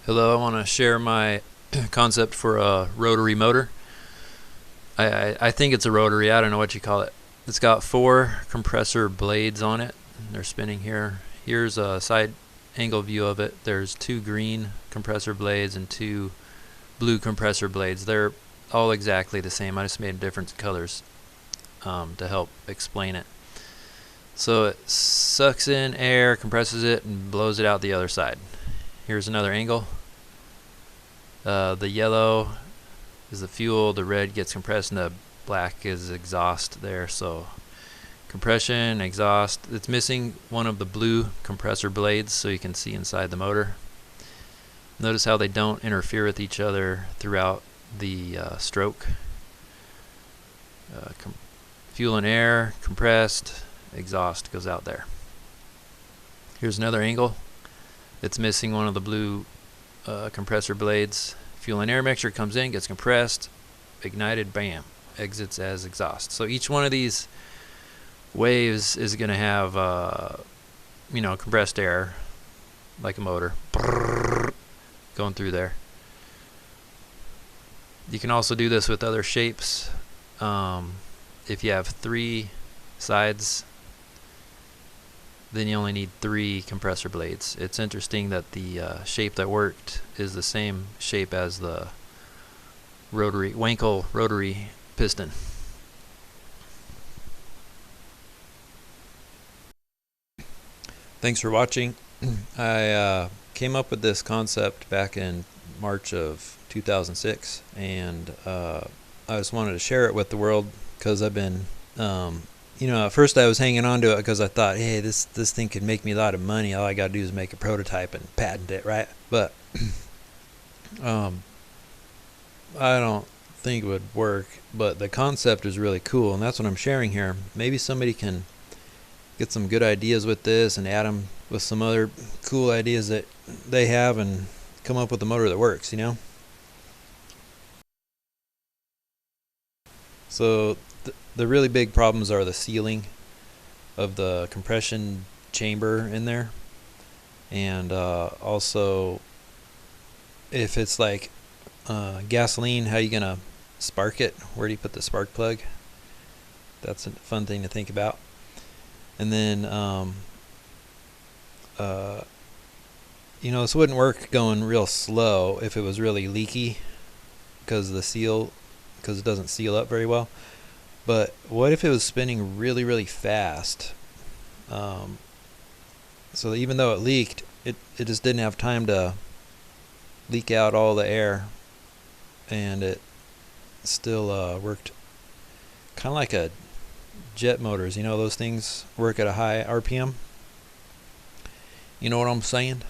Hello, I want to share my concept for a rotary motor. I think it's a rotary, I don't know what you call it. It's got 4 compressor blades on it. They're spinning here. Here's a side angle view of it. There's 2 green compressor blades and 2 blue compressor blades. They're all exactly the same. I just made different colors to help explain it. So it sucks in air, compresses it, and blows it out the other side. Here's another angle. The yellow is the fuel, the red gets compressed, and the black is exhaust there. So compression, exhaust. It's missing one of the blue compressor blades so you can see inside the motor. Notice how they don't interfere with each other throughout the stroke. Fuel and air, compressed, exhaust goes out there. Here's another angle. It's missing one of the blue compressor blades. Fuel and air mixture comes in, gets compressed, ignited, bam, exits as exhaust. So each one of these waves is going to have compressed air like a motor going through there. You can also do this with other shapes. If you have 3 sides, then you only need 3 compressor blades. It's interesting that the shape that worked is the same shape as the rotary Wankel rotary piston. Thanks for watching. I came up with this concept back in March of 2006, and I just wanted to share it with the world because I've been at first I was hanging on to it because I thought, hey, this thing could make me a lot of money. All I got to do is make a prototype and patent it, right? But I don't think it would work. But the concept is really cool, and that's what I'm sharing here. Maybe somebody can get some good ideas with this and add them with some other cool ideas that they have and come up with a motor that works, So the really big problems are the sealing of the compression chamber in there, and also if it's like gasoline, how are you gonna spark it? Where do you put the spark plug? That's a fun thing to think about. And then this wouldn't work going real slow if it was really leaky because it doesn't seal up very well. But what if it was spinning really, really fast? So even though it leaked, it just didn't have time to leak out all the air, and it still worked kind of like a jet motors. Those things work at a high RPM. You know what I'm saying?